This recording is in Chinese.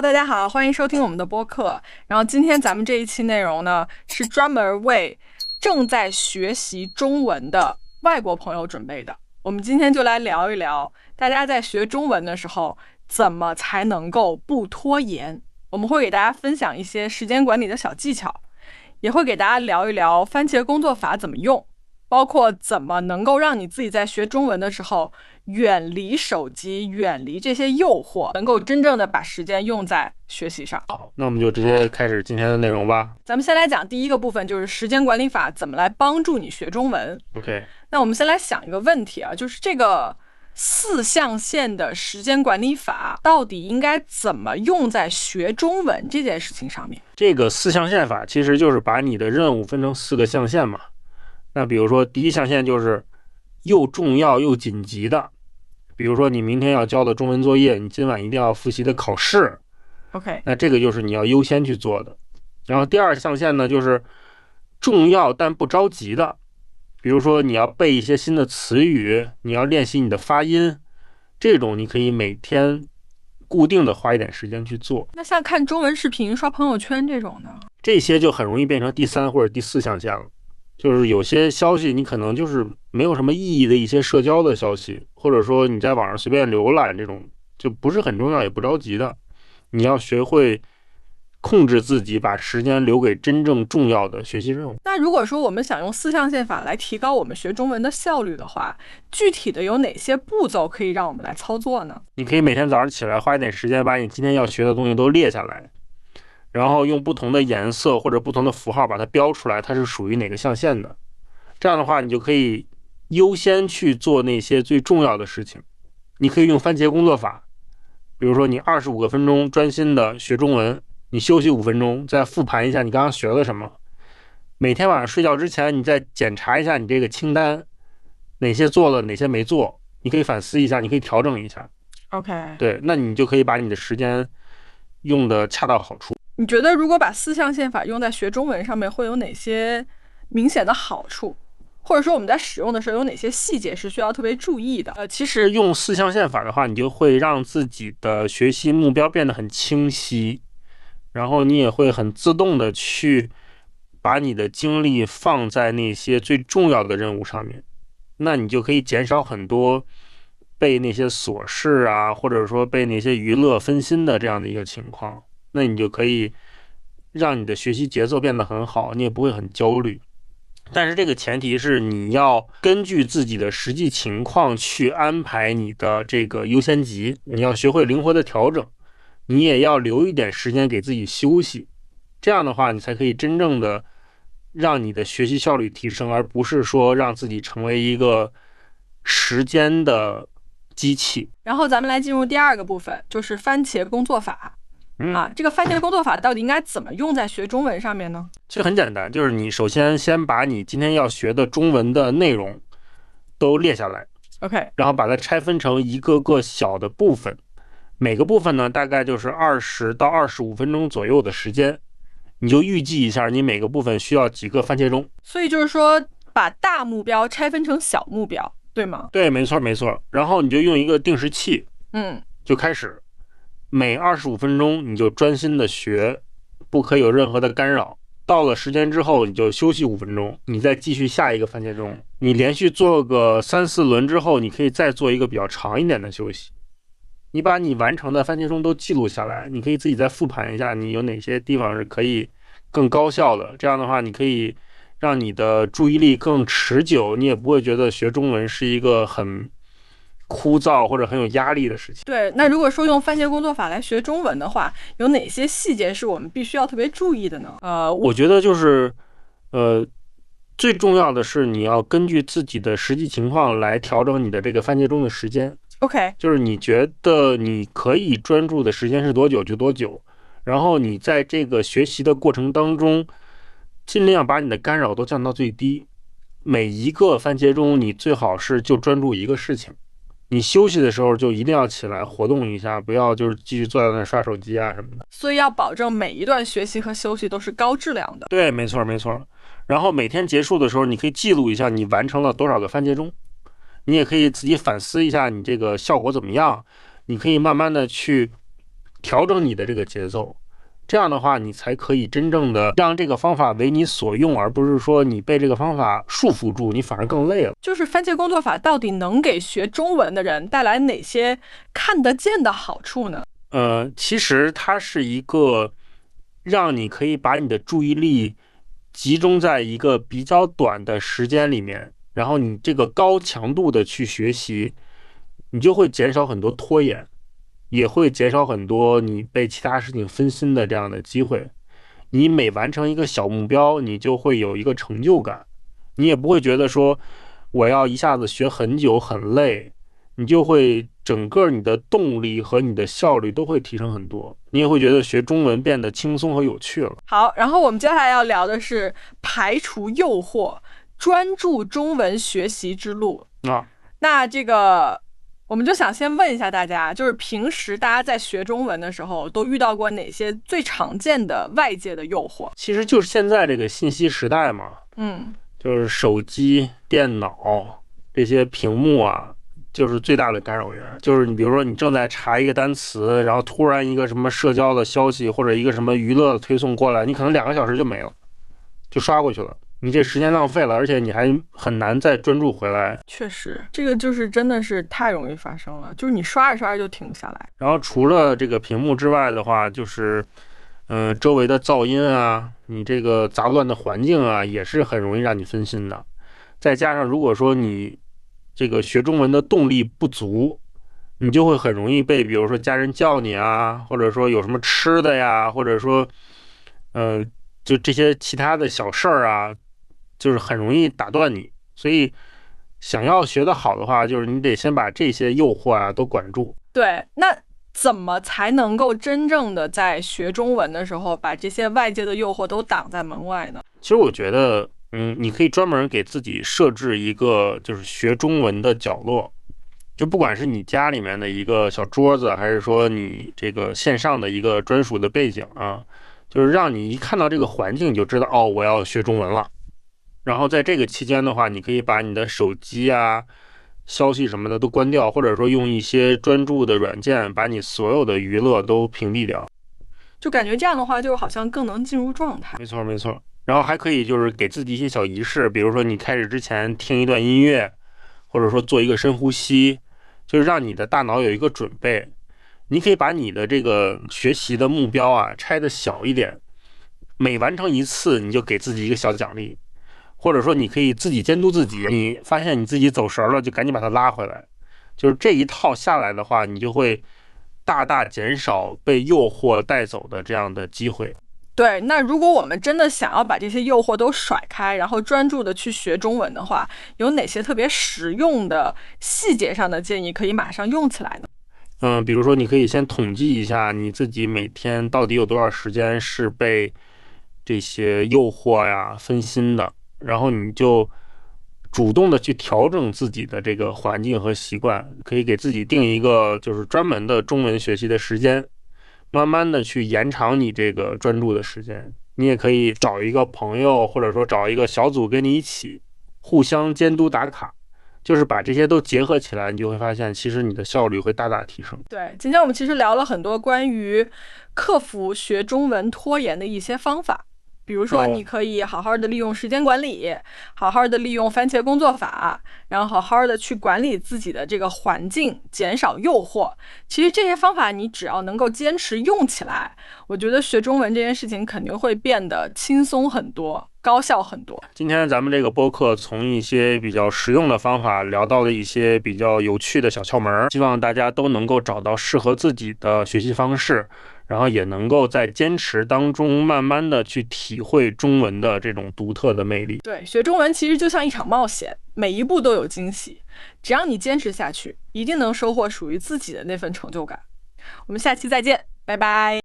Hello， 大家好，欢迎收听我们的播客。然后今天咱们这一期内容呢，是专门为正在学习中文的外国朋友准备的。我们今天就来聊一聊，大家在学中文的时候，怎么才能够不拖延。我们会给大家分享一些时间管理的小技巧，也会给大家聊一聊番茄工作法怎么用，包括怎么能够让你自己在学中文的时候远离手机，远离这些诱惑，能够真正的把时间用在学习上。好，那我们就直接开始今天的内容吧。咱们先来讲第一个部分，就是时间管理法怎么来帮助你学中文。 OK， 那我们先来想一个问题啊，就是这个4象限的时间管理法到底应该怎么用在学中文这件事情上面？这个4象限法其实就是把你的任务分成4个象限嘛。那比如说第一象限就是又重要又紧急的，比如说你明天要交的中文作业，你今晚一定要复习的考试， OK， 那这个就是你要优先去做的。然后第二象限呢，就是重要但不着急的，比如说你要背一些新的词语，你要练习你的发音，这种你可以每天固定的花一点时间去做。那像看中文视频、刷朋友圈这种呢？这些就很容易变成第3或者第4象限了。就是有些消息你可能就是没有什么意义的一些社交的消息，或者说你在网上随便浏览，这种就不是很重要也不着急的。你要学会控制自己，把时间留给真正重要的学习任务。那如果说我们想用4象限法来提高我们学中文的效率的话，具体的有哪些步骤可以让我们来操作呢？你可以每天早上起来花一点时间把你今天要学的东西都列下来，然后用不同的颜色或者不同的符号把它标出来，它是属于哪个象限的。这样的话你就可以优先去做那些最重要的事情。你可以用番茄工作法，比如说你25个分钟专心的学中文，你休息5分钟，再复盘一下你刚刚学了什么。每天晚上睡觉之前你再检查一下你这个清单，哪些做了哪些没做，你可以反思一下，你可以调整一下。 OK， 对，那你就可以把你的时间用的恰到好处。你觉得如果把4象限法用在学中文上面会有哪些明显的好处，或者说我们在使用的时候有哪些细节是需要特别注意的？其实用4象限法的话，你就会让自己的学习目标变得很清晰，然后你也会很自动的去把你的精力放在那些最重要的任务上面。那你就可以减少很多被那些琐事啊，或者说被那些娱乐分心的这样的一个情况。那你就可以让你的学习节奏变得很好，你也不会很焦虑。但是这个前提是你要根据自己的实际情况去安排你的这个优先级，你要学会灵活的调整，你也要留一点时间给自己休息。这样的话你才可以真正的让你的学习效率提升，而不是说让自己成为一个时间的机器。然后咱们来进入第2个部分，就是番茄工作法。这个番茄工作法到底应该怎么用在学中文上面呢？其实很简单，就是你首先把你今天要学的中文的内容都列下来 OK， 然后把它拆分成一个个小的部分，每个部分呢大概就是20到25分钟左右的时间，你就预计一下你每个部分需要几个番茄钟。所以就是说把大目标拆分成小目标，对吗？对，没错没错。然后你就用一个定时器，就开始每25分钟你就专心的学，不可有任何的干扰。到了时间之后你就休息5分钟，你再继续下一个番茄钟。你连续做个3、4轮之后，你可以再做一个比较长一点的休息。你把你完成的番茄钟都记录下来，你可以自己再复盘一下你有哪些地方是可以更高效的。这样的话你可以让你的注意力更持久，你也不会觉得学中文是一个很枯燥或者很有压力的事情。对，那如果说用番茄工作法来学中文的话，有哪些细节是我们必须要特别注意的呢？我觉得就是最重要的是你要根据自己的实际情况来调整你的这个番茄钟的时间。 OK， 就是你觉得你可以专注的时间是多久就多久，然后你在这个学习的过程当中尽量把你的干扰都降到最低。每一个番茄钟你最好是就专注一个事情，你休息的时候就一定要起来活动一下，不要就是继续坐在那刷手机啊什么的。所以要保证每一段学习和休息都是高质量的。对，没错没错。然后每天结束的时候你可以记录一下你完成了多少个番茄钟，你也可以自己反思一下你这个效果怎么样，你可以慢慢的去调整你的这个节奏。这样的话，你才可以真正的让这个方法为你所用，而不是说你被这个方法束缚住，你反而更累了。就是番茄工作法到底能给学中文的人带来哪些看得见的好处呢？其实它是一个让你可以把你的注意力集中在一个比较短的时间里面，然后你这个高强度的去学习，你就会减少很多拖延，也会减少很多你被其他事情分心的这样的机会。你每完成一个小目标，你就会有一个成就感，你也不会觉得说我要一下子学很久很累，你就会整个你的动力和你的效率都会提升很多，你也会觉得学中文变得轻松和有趣了。好，然后我们接下来要聊的是排除诱惑，专注中文学习之路啊。那这个我们就想先问一下大家，就是平时大家在学中文的时候都遇到过哪些最常见的外界的诱惑？其实就是现在这个信息时代嘛，就是手机、电脑这些屏幕啊，就是最大的干扰源。就是你比如说你正在查一个单词，然后突然一个什么社交的消息或者一个什么娱乐的推送过来，你可能2个小时就没了，就刷过去了，你这时间浪费了，而且你还很难再专注回来。确实，这个就是真的是太容易发生了，就是你刷着刷着就停不下来。然后除了这个屏幕之外的话，就是周围的噪音啊，你这个杂乱的环境啊，也是很容易让你分心的。再加上如果说你这个学中文的动力不足，你就会很容易被比如说家人叫你啊，或者说有什么吃的呀，或者说就这些其他的小事儿啊，就是很容易打断你。所以想要学得好的话，就是你得先把这些诱惑啊都管住。对，那怎么才能够真正的在学中文的时候把这些外界的诱惑都挡在门外呢？其实我觉得你可以专门给自己设置一个就是学中文的角落，就不管是你家里面的一个小桌子，还是说你这个线上的一个专属的背景啊，就是让你一看到这个环境你就知道哦，我要学中文了。然后在这个期间的话，你可以把你的手机啊、消息什么的都关掉，或者说用一些专注的软件把你所有的娱乐都屏蔽掉。就感觉这样的话，就好像更能进入状态。没错没错。然后还可以就是给自己一些小仪式，比如说你开始之前听一段音乐，或者说做一个深呼吸，就是让你的大脑有一个准备。你可以把你的这个学习的目标啊拆得小一点，每完成一次你就给自己一个小奖励，或者说你可以自己监督自己，你发现你自己走神了就赶紧把它拉回来。就是这一套下来的话，你就会大大减少被诱惑带走的这样的机会。对，那如果我们真的想要把这些诱惑都甩开，然后专注的去学中文的话，有哪些特别实用的细节上的建议可以马上用起来呢？比如说你可以先统计一下你自己每天到底有多少时间是被这些诱惑呀分心的，然后你就主动的去调整自己的这个环境和习惯，可以给自己定一个就是专门的中文学习的时间，慢慢的去延长你这个专注的时间。你也可以找一个朋友，或者说找一个小组跟你一起互相监督打卡，就是把这些都结合起来，你就会发现其实你的效率会大大提升。对，今天我们其实聊了很多关于克服学中文拖延的一些方法，比如说你可以好好的利用时间管理，好好的利用番茄工作法，然后好好的去管理自己的这个环境，减少诱惑。其实这些方法你只要能够坚持用起来，我觉得学中文这件事情肯定会变得轻松很多，高效很多。今天咱们这个播客从一些比较实用的方法聊到了一些比较有趣的小窍门，希望大家都能够找到适合自己的学习方式，然后也能够在坚持当中慢慢的去体会中文的这种独特的魅力。对，学中文其实就像一场冒险，每一步都有惊喜，只要你坚持下去，一定能收获属于自己的那份成就感。我们下期再见，拜拜。